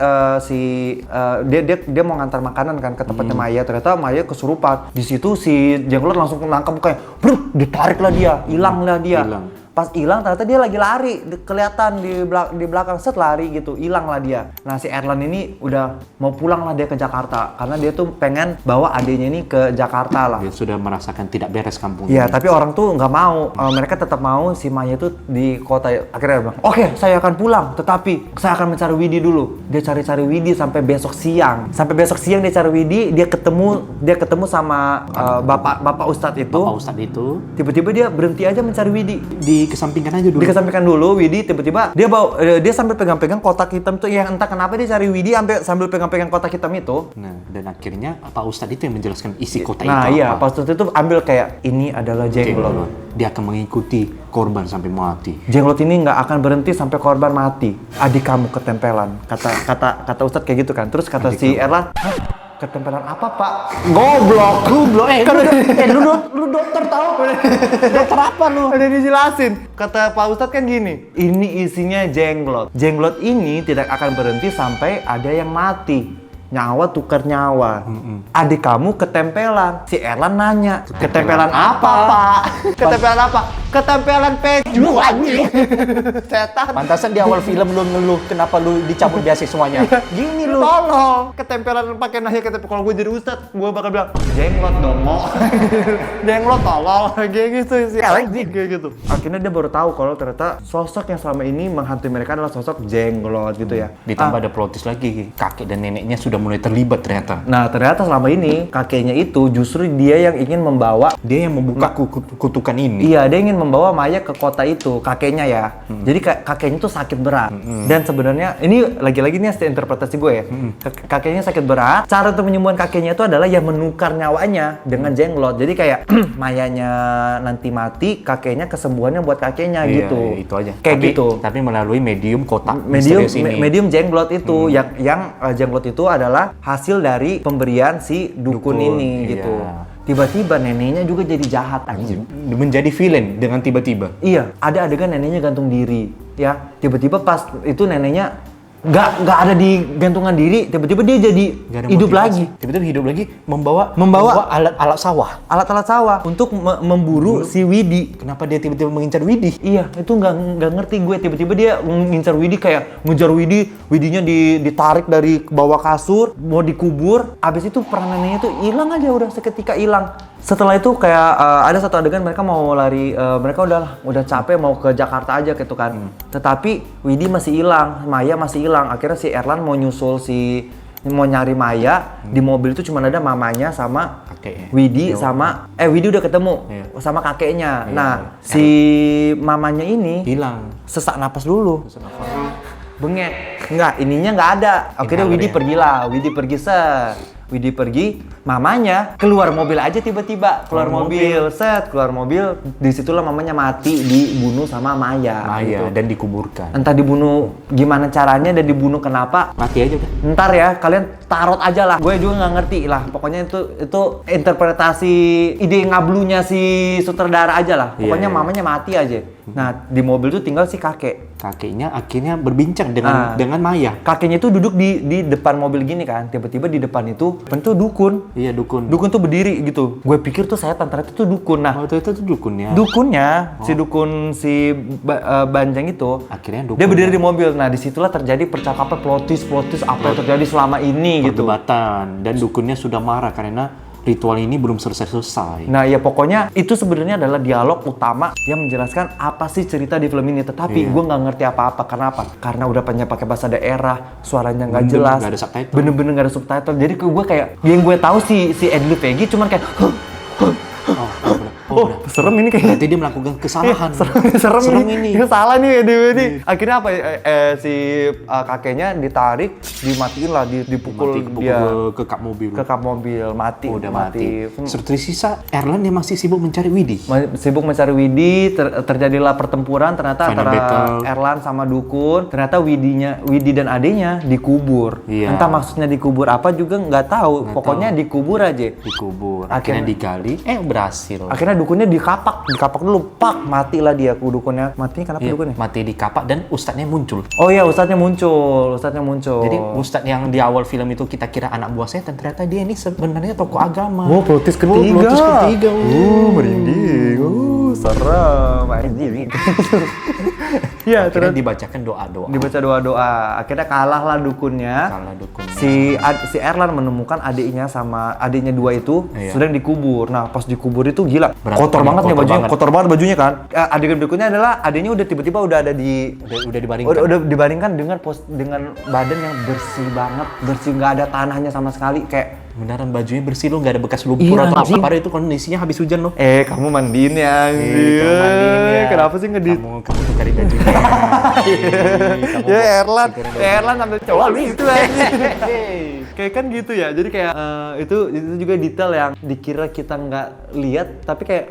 dia mau ngantar makanan kan ke tempatnya Maya. Ternyata Maya kesurupan. Di situ si Jenglot langsung nangkap mukanya. Bruk, ditarik lah dia, hilang lah dia. Pas hilang ternyata dia lagi lari, kelihatan di belakang set lari gitu, hilang lah dia. Nah si Erlan ini udah mau pulang lah dia ke Jakarta karena dia tuh pengen bawa adiknya ini ke Jakarta lah. Dia sudah merasakan tidak beres kampungnya. Iya, tapi orang tuh nggak mau. Mereka tetap mau si Maya tuh di kota. Akhirnya dia bilang, oke, saya akan pulang, tetapi saya akan mencari Widi dulu. Dia cari-cari Widi sampai besok siang. Sampai besok siang dia cari Widi, dia ketemu sama bapak Ustadz itu. Bapak Ustadz itu Tiba-tiba dia berhenti aja mencari Widi. dikesampingkan aja dulu. Dikesampingkan dulu Widi, tiba-tiba dia sambil pegang-pegang kotak hitam tuh, yang entah kenapa dia cari Widi sambil pegang-pegang kotak hitam itu. Nah, dan akhirnya Pak Ustadz itu yang menjelaskan isi kota itu Nah iya, apa. Pak Ustadz itu ambil kayak ini adalah Jenglot. Dia akan mengikuti korban sampai mati. Jenglot ini nggak akan berhenti sampai korban mati. Adik kamu ketempelan. Kata Ustadz kayak gitu kan. Terus kata si Erlan, hah? Ketempelan apa pak? Goblok! Lu dokter tahu? Dokter apa lu? Udah dijelasin. Kata Pak Ustadz kan gini, ini isinya jenglot. Jenglot ini tidak akan berhenti sampai ada yang mati. Nyawa tukar nyawa. Adik kamu ketempelan. Si Erlan nanya, ketempelan apa pak? Ketempelan apa? Ketempelan peju anjing. Setan. Pantasan di awal film lu ngeluh kenapa lu dicabut beasiswanya. Gini lu. Tolong. Ketempelan pakai nanya ketempel. Kalau gue jadi ustadz, gue bakal bilang jenglot dong mo. Jenglot tolong. Kayak gitu sih. Kayak gitu. Akhirnya dia baru tahu kalau ternyata sosok yang selama ini menghantui mereka adalah sosok jenglot gitu ya. Ditambah ada plot twist lagi, kakek dan neneknya sudah mulai terlibat ternyata. Nah ternyata selama ini kakeknya itu justru dia yang ingin membawa. Dia yang membuka kutukan ini. Iya, dia ingin membawa Maya ke kota itu, kakeknya ya. Jadi kakeknya tuh sakit berat. Dan sebenarnya ini lagi-lagi nih interpretasi gue ya. Kakeknya sakit berat. Cara untuk menyembuhkan kakeknya itu adalah ya menukar nyawanya dengan jenglot. Jadi kayak Mayanya nanti mati, kakeknya kesembuhannya buat kakeknya gitu. Itu aja. Kayak gitu. Tapi melalui medium kotak Medium misterius ini. medium jenglot itu yang jenglot itu adalah hasil dari pemberian si dukun ini iya. gitu. Tiba-tiba neneknya juga jadi jahat anjir. Menjadi villain dengan tiba-tiba. Iya, ada adegan neneknya gantung diri, ya. Tiba-tiba pas itu neneknya nggak ada di gantungan diri, tiba-tiba dia jadi Gak ada hidup motivasi. lagi. Tiba-tiba hidup lagi membawa alat sawah. Alat-alat sawah untuk memburu si Widi. Kenapa dia tiba-tiba mengincar Widi? Iya, itu nggak ngerti gue. Tiba-tiba dia ngincar Widi, kayak ngejar Widinya ditarik dari bawah kasur, mau dikubur. Abis itu peran neneknya tuh hilang aja, udah seketika hilang. Setelah itu kayak ada satu adegan mereka mau lari, mereka udah capek mau ke Jakarta aja gitu kan. Tetapi Widi masih hilang, Maya masih hilang. Akhirnya si Erlan mau nyari Maya. Di mobil itu cuma ada mamanya sama Kakeknya. Widi sama Widi udah ketemu sama kakeknya. Nah, si mamanya ini Hilang. sesak napas dulu. Bengek. Enggak, ininya nggak ada. Akhirnya Widi pergilah. Widi pergi, mamanya keluar mobil aja tiba-tiba. Keluar mobil. Disitulah mamanya mati, dibunuh sama Maya. Gitu. Dan dikuburkan. Entah dibunuh gimana caranya dan dibunuh kenapa. Mati aja udah. Ntar ya, kalian tarot aja lah. Gue juga nggak ngerti lah. Pokoknya itu interpretasi ide ngablunya si sutradara aja lah. Pokoknya mamanya mati aja. Nah, di mobil tuh tinggal si Kakeknya akhirnya berbincang dengan Maya. Kakeknya itu duduk di depan mobil gini kan. Tiba-tiba di depan itu dukun. Iya, dukun. Dukun tuh berdiri gitu. Gue pikir tuh setan, ternyata itu dukun. Nah, itu dukunnya. Dukunnya, si dukun si Banjang itu, Akhirnya dia berdiri di mobil. Nah, disitulah terjadi percakapan plot twist apa yang terjadi selama ini gitu. Perdebatan. Dan dukunnya sudah marah karena ritual ini belum selesai. Nah ya pokoknya itu sebenarnya adalah dialog utama yang menjelaskan apa sih cerita di film ini. Tetapi gue nggak ngerti apa-apa. Karena apa? Karena udah pakai bahasa daerah, suaranya nggak jelas. Nggak ada subtitle. Bener-bener nggak ada subtitle. Jadi gue kayak yang gue tahu si Edlu Peggy cuman kayak Oh, serem ini kayaknya. Berarti dia melakukan kesalahan. serem ini. Ini salah nih Dewi ini. Akhirnya apa? Si kakeknya ditarik, dimatiin lah, dipukul dia ke kap mobil. ke kap mobil, mati. Udah mati. Tersisa Erlan yang masih sibuk mencari Widi. Sibuk mencari Widi, terjadilah pertempuran ternyata Final antara battle. Erlan sama Dukun. Ternyata Widi dan adenya dikubur. Iya. Entah maksudnya dikubur apa juga nggak tahu. Pokoknya dikubur aja. Dikubur. Akhirnya- Akhirnya digali. Berhasil. Akhirnya dukunnya dikapak dulu, pak, matilah dia dukunnya. Matinya kenapa Iya, dukunnya? mati di kapak dan ustadznya muncul. Oh iya, ustadznya muncul. Jadi ustadz yang di awal film itu kita kira anak buah setan, ternyata dia ini sebenarnya tokoh agama. Oh, plotis ketiga. Plotis ketiga. Merinding. Serem. Anjing. Iya, Akhirnya terus dibacakan doa-doa. dibaca doa-doa. Akhirnya kalah lah dukunnya. Kalah dukunnya. Si Erlan menemukan adiknya sama adiknya dua itu Iya. sedang dikubur. Nah, pas dikubur itu gila. Berantakan, Kotor banget nih kotor bajunya, banget. kotor banget bajunya kan. Adegan berikutnya adalah adiknya udah tiba-tiba udah ada di Udah dibaringkan. udah dibaringkan dengan badan yang bersih banget, bersih, nggak ada tanahnya sama sekali kayak Beneran bajunya bersih loh, nggak ada bekas lumpur Iya, atau anjing. apa. Padahal itu kondisinya habis hujan loh. kamu mandiin ya anjing. kamu mandiin ya. Kenapa sih ngedit? Kamu tuh kali bajunya. Ya Erlan sambil cowok itu aja. Kayak kan gitu ya. Jadi kayak itu juga detail yang dikira kita nggak lihat tapi kayak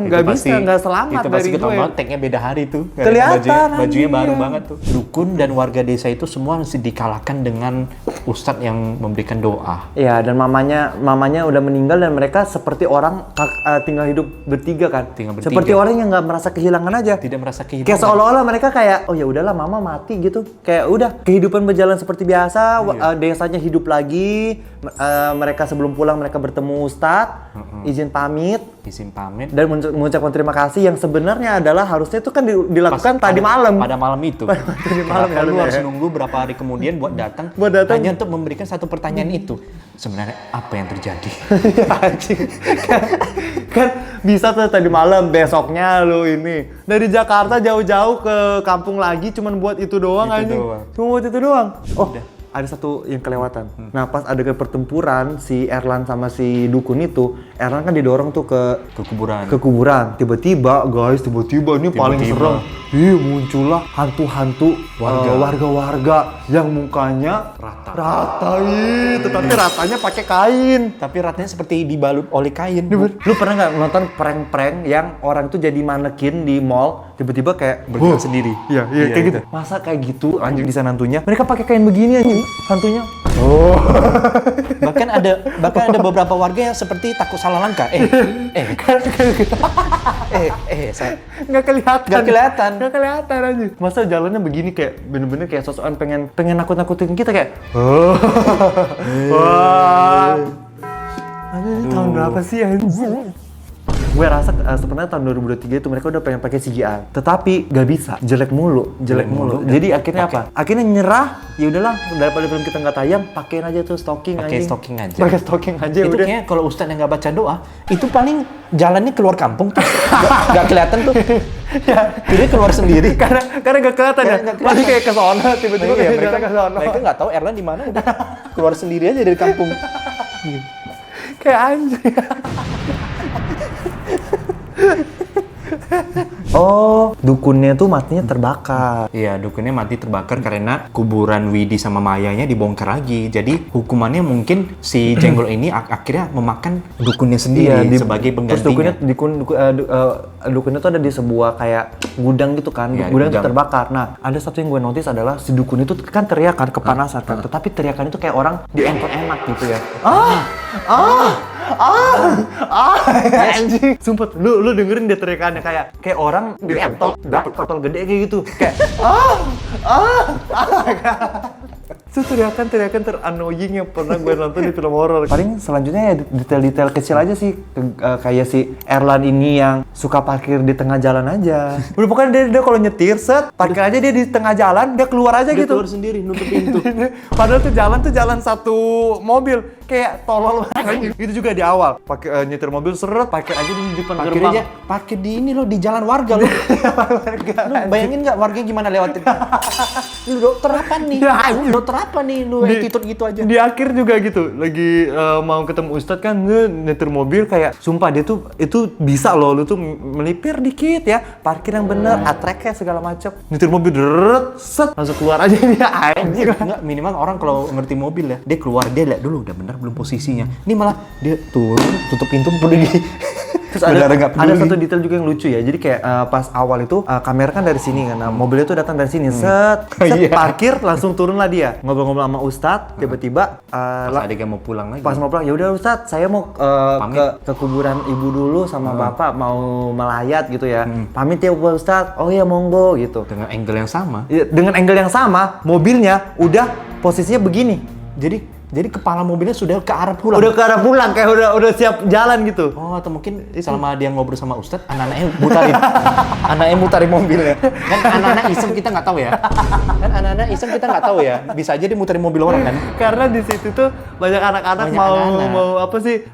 nggak bisa, nggak selamat itu pasti dari gue. ketemu tag-nya beda hari tuh. Kelihatan, bajunya baru anjing. banget tuh. Dukun dan warga desa itu semua mesti dikalahkan dengan ustadz yang memberikan doa. Iya, dan mamanya udah meninggal dan mereka seperti orang tinggal hidup bertiga kan. Tinggal bertiga. Seperti orang yang nggak merasa kehilangan aja. Tidak merasa kehilangan. Kayak seolah-olah mereka kayak, oh ya udahlah mama mati gitu. Kayak udah kehidupan berjalan seperti biasa, desanya hidup lagi. Mereka sebelum pulang mereka bertemu ustadz, izin pamit izin pamit. dan mengucapkan terima kasih yang sebenarnya adalah harusnya itu kan dilakukan tadi malam. Pada malam itu. Tadi malam Kenapa ya, lu ya. harus nunggu berapa hari kemudian buat datang? Hanya untuk memberikan satu pertanyaan itu. Sebenarnya apa yang terjadi? Anjing. kan bisa tuh tadi malam, besoknya lu ini dari Jakarta jauh-jauh ke kampung lagi cuman buat itu doang Itu anjing. doang. Cuma buat itu doang. Oh, ada satu yang kelewatan. Nah, pas adegan pertempuran si Erlan sama si Dukun itu, Erlan kan didorong tuh ke kuburan. Tiba-tiba ini paling serem. Muncullah hantu-hantu warga-warga yang mukanya rata. Tetapi ratanya pakai kain. Tapi ratanya seperti dibalut oleh kain. Lu pernah nggak nonton prank-prank yang orang tuh jadi manekin di mall, tiba-tiba kayak Bergerak sendiri. Iya, Iya, kayak gitu. Masa kayak gitu anjing di sana hantunya? Mereka pakai kain begini anjing, hantunya. Bahkan ada beberapa warga yang seperti takut salah langkah. Saya Nggak kelihatan. Nggak kelihatan. anjing. Masa jalannya begini kayak bener-bener kayak sosokan pengen nakut-nakutin kita kayak. Wah. Anjing, tahun berapa sih anjing? Gue rasa sebenarnya tahun 2023 itu mereka udah pengen pakai CGI, tetapi gak bisa, jelek mulu. Jadi akhirnya apa? Akhirnya nyerah. Ya udahlah, daripada film kita nggak tayang, pakein aja tuh stocking pakai anjing. stocking aja. Pakai stocking aja Itu udah. kayaknya kalau ustadz yang nggak baca doa, itu paling jalannya keluar kampung tuh. Nggak kelihatan tuh. Jadi keluar sendiri. Karena gak kelihatan ya. Nggak kelihatan. Masih kayak ke sono, tiba-tiba kayak mereka jalan ke sono. nggak tahu Erlan di mana, udah keluar sendiri aja dari kampung. Kayak anjing. Oh, dukunnya tuh matinya terbakar. Iya, dukunnya mati terbakar karena kuburan Widi sama Mayanya dibongkar lagi. Jadi hukumannya mungkin si Jenggol ini akhirnya memakan dukunnya sendiri sebagai Terus penggantinya. dukunnya tuh ada di sebuah kayak gudang gitu kan. Iya, Gudang itu gudang. terbakar. Nah, ada satu yang gue notice adalah si dukun itu kan teriak kan kepanasan kan. Tetapi teriakan itu kayak orang dientot-enak gitu ya. Anjing. Sumpah, lu dengerin dia teriakannya kayak orang dientot dapet kotor gede kayak gitu. Kayak itu teriakan terannoying yang pernah gue nonton di film horor. Paling selanjutnya ya detail-detail kecil aja sih. Kayak si Erlan ini yang suka parkir di tengah jalan aja. Udah pokoknya dia kalau nyetir set, parkir aja dia di tengah jalan, dia keluar aja Dia gitu. keluar sendiri, nutup pintu. Padahal tuh jalan satu mobil. Kayak tolol banget. Itu juga di awal. Pakai nyetir mobil seret, parkir aja di depan Parkir gerbang. aja, parkir di ini loh, di jalan warga loh. Lu bayangin nggak warganya gimana lewatin? Lu dokter apa nih? Dokter apa nih lu attitude gitu aja? Di akhir juga gitu, lagi mau ketemu Ustadz kan, nyetir mobil kayak, sumpah dia tuh itu bisa loh, lu tuh melipir dikit ya, parkir yang bener, atreknya segala macem, nyetir mobil deret, set, langsung keluar aja dia anjing. Enggak, minimal orang kalau ngerti mobil ya, dia keluar, dia lihat dulu udah benar belum posisinya. Ini malah dia turun, tutup pintu peduli. Terus ada satu detail juga yang lucu ya. Jadi kayak pas awal itu kamera kan dari sini kan. Nah, mobilnya tuh datang dari sini. Set parkir langsung turun lah dia. Ngobrol-ngobrol sama Ustadz, tiba-tiba Pas adegan mau pulang lagi. pas mau pulang, ya udah Ustadz, saya mau ke kuburan ibu dulu sama bapak mau melayat gitu ya. Pamit ya Pak Ustadz. Oh ya monggo gitu. Dengan angle yang sama. Ya, dengan angle yang sama, mobilnya udah posisinya begini. Jadi kepala mobilnya sudah ke arah pulang. Udah ke arah pulang, kayak udah siap jalan gitu. Oh, atau mungkin selama dia ngobrol sama Ustadz, anak-anaknya mutarin. Anaknya mutarin mobilnya. Kan anak-anak iseng kita nggak tahu ya. Bisa aja dia muterin mobil orang kan. Karena di situ tuh banyak anak-anak mau apa sih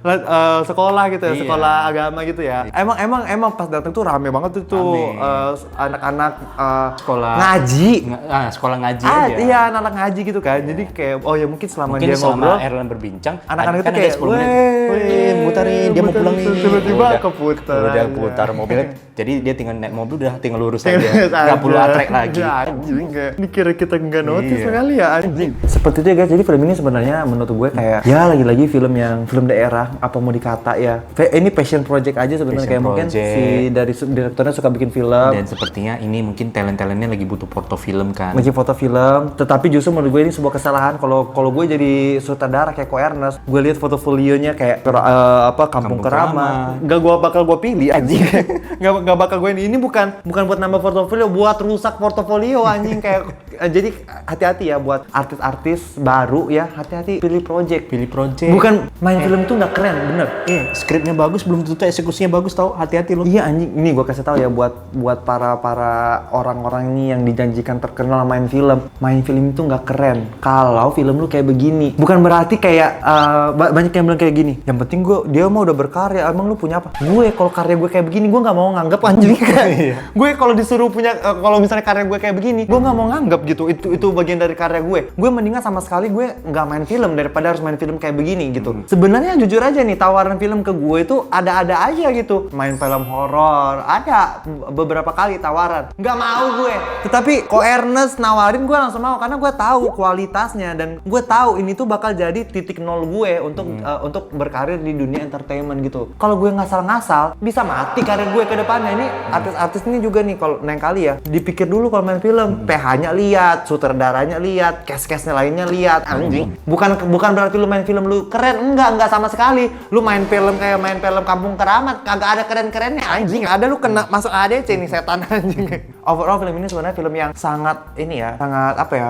sekolah gitu ya, Iya. sekolah agama gitu ya. Emang pas datang tuh rame banget tuh anak-anak Sekolah ngaji. Sekolah ngaji aja. Iya, anak-anak ngaji gitu kan. Jadi kayak oh ya mungkin selama dia selama ngobrol, Erlan berbincang, anak-anak itu kan ada kayak 10 menit. Muterin, dia mau pulang nih. Tiba-tiba Udah, keputar udah aja. putar mobilnya. Jadi dia tinggal naik mobil udah tinggal lurus aja. Nggak perlu atrek lagi. Ya, anjing kayak ini kira kita nggak notice Iya. kali ya anjing. Seperti itu ya guys. Jadi film ini sebenarnya menurut gue kayak ya lagi-lagi film daerah apa mau dikata ya. Ini passion project aja sebenarnya, kayak mungkin si dari direkturnya suka bikin film. Dan sepertinya ini mungkin talent-talentnya lagi butuh porto film kan. Bikin foto film, tetapi justru menurut gue ini sebuah kesalahan kalau gue jadi sutradara kayak Ko Ernest, gue lihat portofolionya kayak Kampung Keramat, nggak bakal gue pilih anjing. nggak bakal gue ini bukan buat nambah portofolio, buat rusak portofolio anjing kayak. Jadi hati-hati ya buat artis-artis baru ya, hati-hati pilih project. Bukan main film itu nggak keren, bener. Skripnya bagus belum tentu eksekusinya bagus, tau, hati-hati lo. Iya anjing, ini gue kasih tahu ya buat para orang-orang ini yang dijanjikan terkenal main film itu nggak keren kalau film lu kayak begini. Bukan berarti kayak banyak yang bilang kayak gini, yang penting dia mah udah berkarya, emang lu punya apa? Gue kalau karya gue kayak begini gue nggak mau nganggap anjing. Gue kalau disuruh punya kalau misalnya karya gue kayak begini gue nggak mau nganggap gitu, itu bagian dari karya gue mendingan sama sekali gue nggak main film daripada harus main film kayak begini gitu. Sebenarnya jujur aja nih, tawaran film ke gue itu ada aja gitu, main film horor ada beberapa kali tawaran, nggak mau gue. Tetapi Ko Ernest nawarin gue langsung mau karena gue tahu kualitasnya dan gue tahu ini tuh bakal jadi titik nol gue untuk berkarir di dunia entertainment gitu. Kalau gue ngasal-ngasal bisa mati karir gue ke depannya. Ini artis-artis ini juga nih kalau lain kali ya dipikir dulu kalau main film, PH-nya lihat, sutradaranya lihat, cast-castnya lainnya lihat. Anjing. Bukan berarti lu main film lu keren, enggak sama sekali. Lu main film kayak main film Kampung Keramat kagak ada keren-kerennya anjing. Ada lu kena masuk ADC nih setan anjing. Overall film ini sebenarnya film yang sangat sangat apa ya?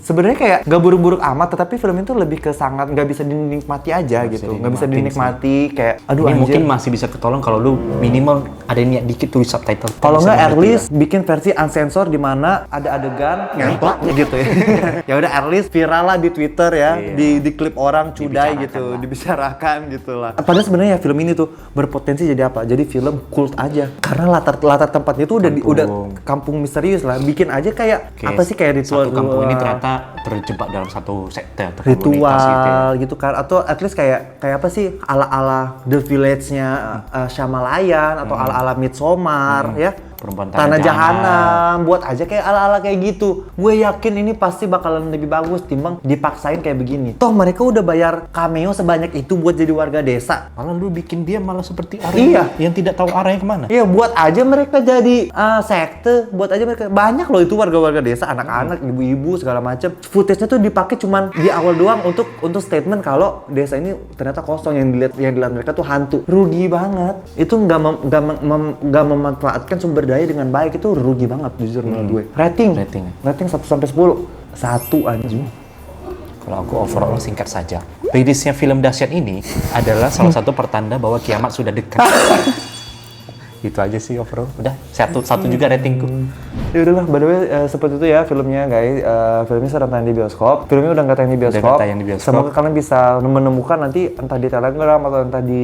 Sebenarnya kayak gak buruk-buruk amat, tetapi film itu lebih ke sangat nggak bisa dinikmati aja gitu. Nggak bisa dinikmati kayak aduh ini anjir. mungkin masih bisa ketolong kalau lu minimal ada niat dikit tulis subtitle. Kalau nggak at least bikin versi unsensor di mana ada adegan ngentot gitu ya. Ya udah at least viral lah di Twitter ya, di klip orang cudai gitu, dibicarakan gitu lah. Padahal sebenarnya film ini tuh berpotensi jadi apa? Jadi film cult aja. Karena latar tempatnya tuh udah kampung misterius lah. Bikin aja kayak apa sih kayak ritual satu kampung ini ternyata terjebak dalam satu sekte atau komunitas ritual gitu kan, atau at least kayak apa sih ala The Village-nya Shyamalan atau ala Midsommar ya. Perempuan Tanah Jahanam, buat aja kayak ala-ala kayak gitu. Gue yakin ini pasti bakalan lebih bagus timbang dipaksain kayak begini. Toh mereka udah bayar cameo sebanyak itu buat jadi warga desa. Malah lu bikin dia malah seperti orang yang tidak tahu arahnya kemana. Iya, buat aja mereka jadi sekte, buat aja mereka banyak loh itu warga-warga desa, anak-anak, ibu-ibu segala macem. Footage-nya tuh dipakai cuman di awal doang untuk statement kalau desa ini ternyata kosong, yang dilihat mereka tuh hantu. Rugi banget. Itu nggak memanfaatkan sumber daya dengan baik, itu rugi banget jujur menurut gue. Rating 1 sampai 10. 1 anjing. Kalau aku overall singkat saja. Rilisnya film dahsyat ini adalah salah satu pertanda bahwa kiamat sudah dekat. Itu aja sih overall. Udah, satu juga ratingku. Ya udahlah, by the way seperti itu ya filmnya guys. Filmnya sedang tayang di bioskop. Filmnya udah nggak tayang di bioskop. nggak tayang di bioskop. Semoga kalian bisa menemukan nanti entah di Telegram atau entah di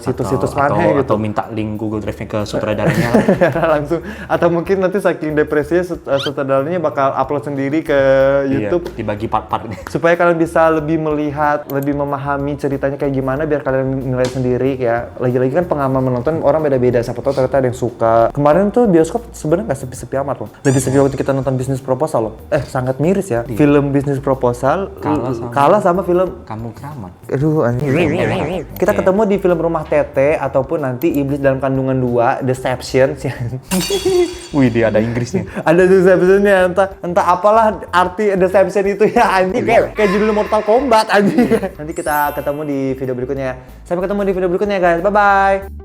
situs-situs mana gitu. Atau minta link Google Drive-nya ke sutradaranya. Langsung. Atau mungkin nanti saking depresinya sutradaranya bakal upload sendiri ke YouTube. Iya, dibagi part-partnya. Supaya kalian bisa lebih melihat, lebih memahami ceritanya kayak gimana biar kalian nilai sendiri ya. Lagi-lagi kan pengalaman menonton orang beda-beda. Siapa tahu ternyata ada yang suka. Kemarin tuh bioskop sebenarnya nggak sepi-sepi amat loh. Lebih sepi waktu kita nonton Business Proposal loh. Sangat miris ya. Film Business Proposal kalah sama film Kamu Keramat. aduh anjing. Kita ketemu di film Rumah Tete ataupun nanti Iblis dalam Kandungan 2, Deception. Wih, dia ada Inggrisnya. Ada Deceptionnya, entah apalah arti Deception itu ya anjing. Kayak judul Mortal Kombat anjing. Nanti kita ketemu di video berikutnya. Sampai ketemu di video berikutnya guys. Bye bye.